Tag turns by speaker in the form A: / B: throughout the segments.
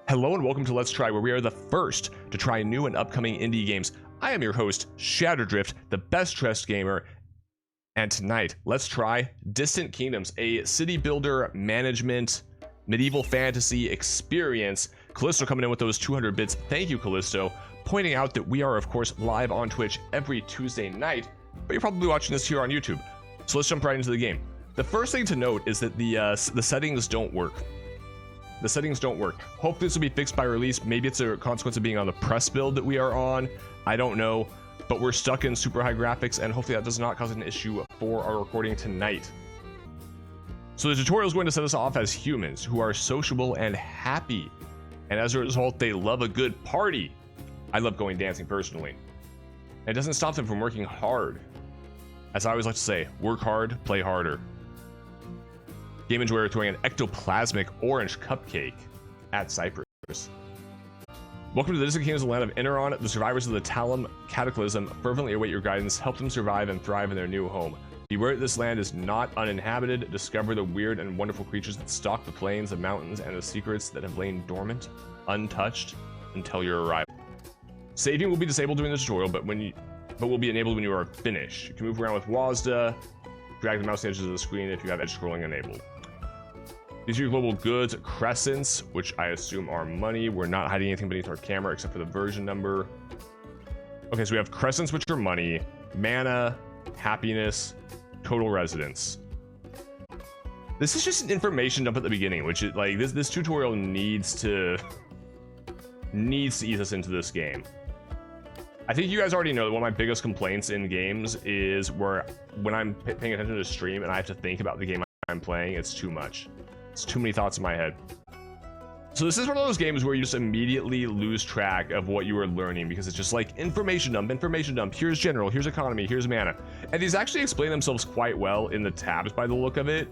A: Hello and welcome to Let's Try, where we are the first to try new and upcoming indie games. I am your host, Shatterdrift, the best dressed gamer, and tonight, let's try Distant Kingdoms, a city builder management medieval fantasy experience. Callisto coming in with those 200 bits. Thank you, Callisto, pointing out that we are, of course, live on Twitch every Tuesday night, but you're probably watching this here on YouTube. So let's jump right into the game. The first thing to note is that the settings don't work. The settings don't work. Hopefully this will be fixed by release. Maybe it's a consequence of being on the press build that we are on. I don't know, but we're stuck in super high graphics, and hopefully that does not cause an issue for our recording tonight. So the tutorial is going to set us off as humans who are sociable and happy, and as a result they love a good party. I love going dancing personally. And it doesn't stop them from working hard. As I always like to say, work hard, play harder. Game enjoyer throwing an ectoplasmic orange cupcake at Cyprus. Welcome to the Distant Kingdoms, the land of Interon. The survivors of the Talum Cataclysm fervently await your guidance. Help them survive and thrive in their new home. Beware that this land is not uninhabited. Discover the weird and wonderful creatures that stalk the plains, the mountains, and the secrets that have lain dormant, untouched, until your arrival. Saving will be disabled during the tutorial, but will be enabled when you are finished. You can move around with WASD. Drag the mouse to the edges of the screen if you have edge scrolling enabled. These are your global goods, crescents, which I assume are money. We're not hiding anything beneath our camera except for the version number. Okay, so we have crescents, which are money, mana, happiness, total residence. This is just an information dump at the beginning, which is like this tutorial needs to ease us into this game. I think you guys already know that one of my biggest complaints in games is when I'm paying attention to the stream and I have to think about the game I'm playing, it's too much. It's too many thoughts in my head. So this is one of those games where you just immediately lose track of what you are learning because it's just like information dump, here's general, here's economy, here's mana. And these actually explain themselves quite well in the tabs by the look of it,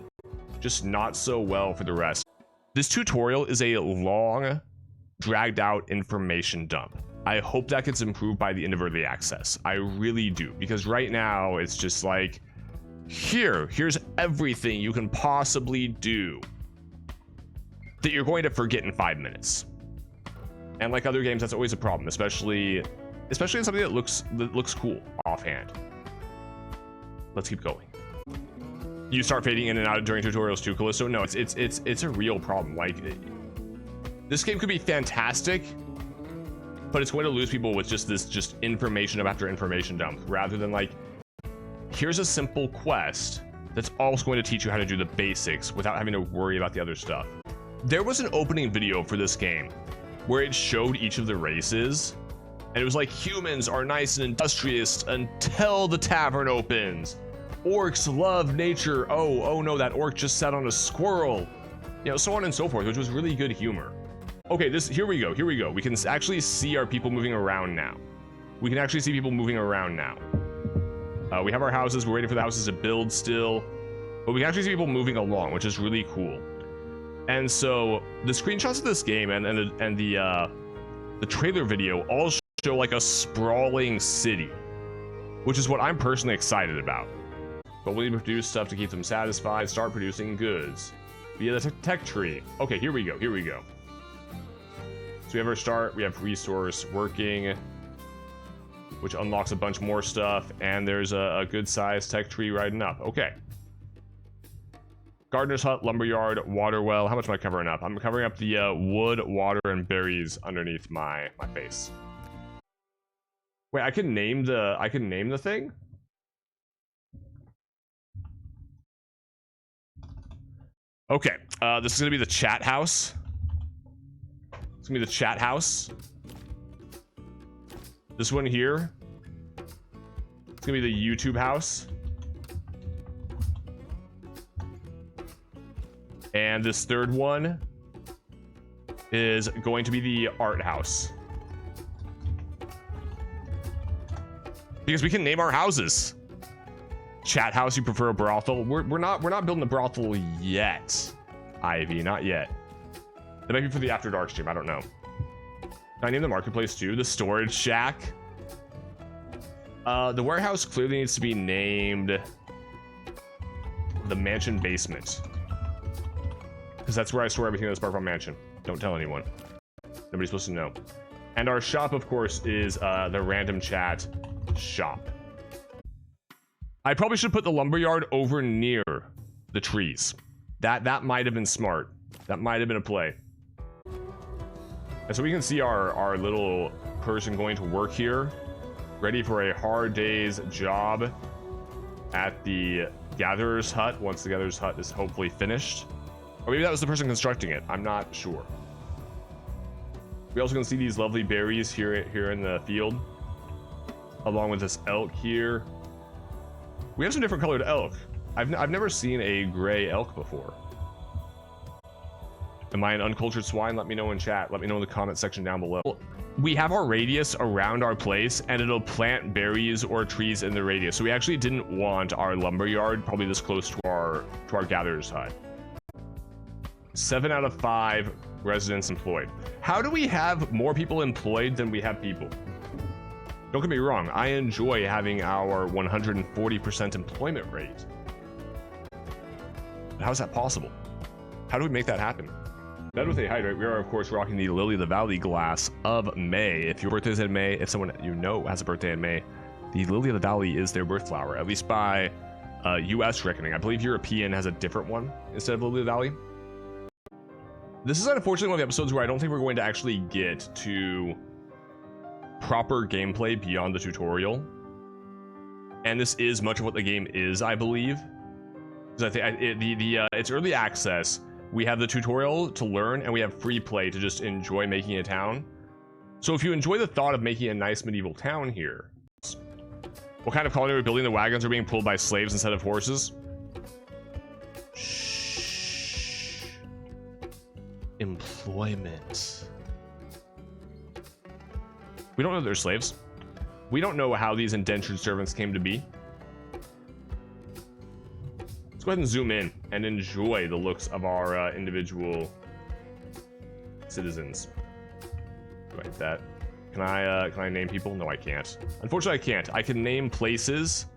A: just not so well for the rest. This tutorial is a long, dragged out information dump. I hope that gets improved by the end of early access. I really do, because right now it's just like, here's everything you can possibly do that you're going to forget in 5 minutes. And like other games, that's always a problem, especially in something that looks cool offhand. Let's keep going. You start fading in and out during tutorials too, Callisto. No, it's a real problem. Like, this game could be fantastic, but it's going to lose people with just information after information dump, rather than like, here's a simple quest that's also going to teach you how to do the basics without having to worry about the other stuff. There was an opening video for this game where it showed each of the races, and it was like, humans are nice and industrious until the tavern opens. Orcs love nature. Oh no, that orc just sat on a squirrel. You know, so on and so forth, which was really good humor. Okay, here we go. We can actually see our people moving around now. We have our houses. We're waiting for the houses to build still, but we can actually see people moving along, which is really cool. And so the screenshots of this game and the trailer video all show like a sprawling city, which is what I'm personally excited about. But we need to produce stuff to keep them satisfied. Start producing goods via the tech tree. Okay, here we go. So we have our start. We have resource working, which unlocks a bunch more stuff, and there's a good sized tech tree riding up. Okay. Gardener's hut, lumberyard, water well. How much am I covering up? I'm covering up the wood, water, and berries underneath my face. Wait, I can name the thing? Okay, this is gonna be the chat house. It's gonna be the chat house. This one here, it's gonna be the YouTube house. And this third one is going to be the art house. Because we can name our houses. Chat house, you prefer a brothel? We're not building a brothel yet, Ivy, not yet. That might be for the After Dark stream, I don't know. Can I name the marketplace too? The storage shack. The warehouse clearly needs to be named the mansion basement, because that's where I store everything that's part of our mansion. Don't tell anyone. Nobody's supposed to know. And our shop, of course, is the random chat shop. I probably should put the lumberyard over near the trees. That might have been smart. That might have been a play. And so we can see our little person going to work here, ready for a hard day's job at the gatherer's hut once the gatherer's hut is hopefully finished. Or maybe that was the person constructing it. I'm not sure. We also can see these lovely berries here in the field, along with this elk here. We have some different colored elk. I've never seen a gray elk before. Am I an uncultured swine? Let me know in chat. Let me know in the comment section down below. We have our radius around our place, and it'll plant berries or trees in the radius. So we actually didn't want our lumberyard probably this close to our gatherer's hut. 7 out of 5 residents employed. How do we have more people employed than we have people? Don't get me wrong, I enjoy having our 140% employment rate. But how is that possible? How do we make that happen? That with a hydrate, we are of course rocking the Lily of the Valley glass of May. If your birthday is in May, if someone you know has a birthday in May, the Lily of the Valley is their birth flower, at least by US reckoning. I believe European has a different one instead of Lily of the Valley. This is unfortunately one of the episodes where I don't think we're going to actually get to proper gameplay beyond the tutorial. And this is much of what the game is, I believe. Because I think it's early access. We have the tutorial to learn, and we have free play to just enjoy making a town. So if you enjoy the thought of making a nice medieval town here, what kind of colony are we building? The wagons are being pulled by slaves instead of horses. Employment. We don't know they're slaves. We don't know how these indentured servants came to be. Let's go ahead and zoom in and enjoy the looks of our individual citizens. Like that. Can I name people? No, I can't. Unfortunately, I can't. I can name places.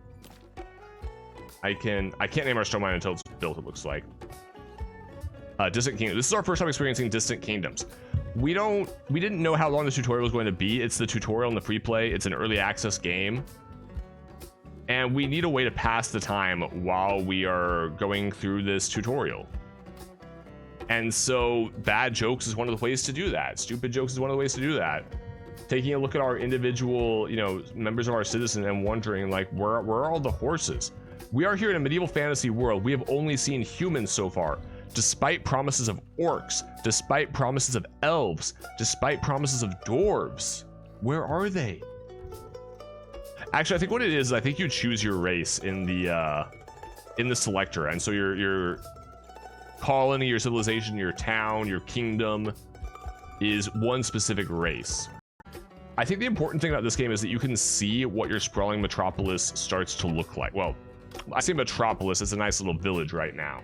A: I can't name our stone mine until it's built, it looks like. Distant Kingdoms. This is our first time experiencing Distant Kingdoms. We didn't know how long the tutorial was going to be. It's the tutorial and the free play. It's an early access game. And we need a way to pass the time while we are going through this tutorial. And so bad jokes is one of the ways to do that. Stupid jokes is one of the ways to do that. Taking a look at our individual, members of our citizen and wondering like, where are all the horses? We are here in a medieval fantasy world. We have only seen humans so far. Despite promises of orcs, despite promises of elves, despite promises of dwarves, where are they? Actually, I think what it is, I think you choose your race in the selector, and so your colony, your civilization, your town, your kingdom is one specific race. I think the important thing about this game is that you can see what your sprawling metropolis starts to look like. Well, I say metropolis, it's a nice little village right now.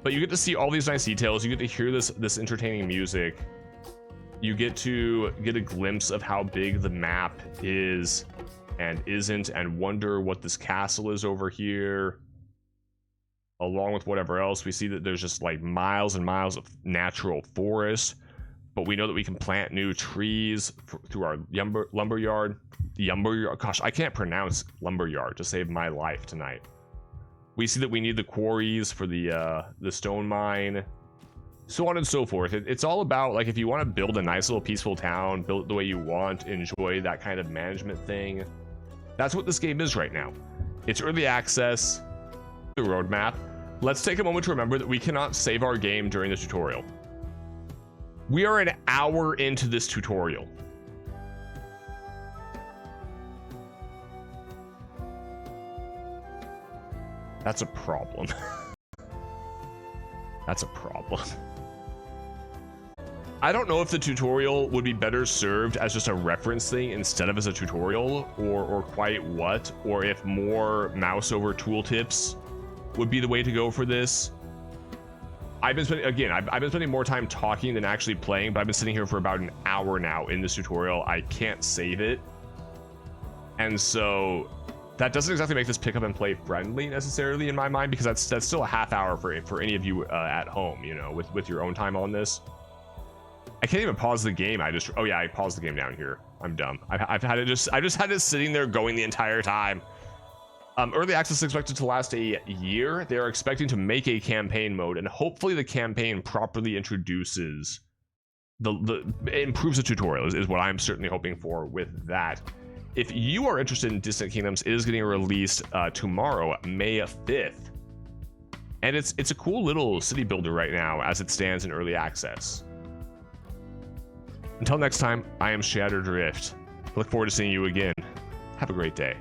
A: But you get to see all these nice details. You get to hear this entertaining music. You get to get a glimpse of how big the map is and isn't, and wonder what this castle is over here. Along with whatever else, we see that there's just like miles and miles of natural forest. But we know that we can plant new trees through our lumberyard. Gosh, I can't pronounce lumberyard to save my life tonight. We see that we need the quarries for the stone mine, so on and so forth. It's all about, like, if you want to build a nice little peaceful town, build it the way you want, enjoy that kind of management thing. That's what this game is right now. It's early access, the roadmap. Let's take a moment to remember that we cannot save our game during the tutorial. We are an hour into this tutorial. That's a problem. That's a problem. I don't know if the tutorial would be better served as just a reference thing instead of as a tutorial, or quite what, or if more mouse over tooltips would be the way to go for this. I've been spending more time talking than actually playing, but I've been sitting here for about an hour now in this tutorial. I can't save it. And so that doesn't exactly make this pick up and play friendly necessarily in my mind, because that's still a half hour for any of you at home, with your own time on this. I can't even pause the game. Oh yeah, I paused the game down here. I'm dumb. I've had it I just had it sitting there going the entire time. Early access is expected to last a year. They are expecting to make a campaign mode, and hopefully the campaign properly introduces improves the tutorial is what I'm certainly hoping for with that. If you are interested in Distant Kingdoms, it is getting released tomorrow, May 5th. And it's a cool little city builder right now as it stands in early access. Until next time, I am Shattered Drift. I look forward to seeing you again. Have a great day.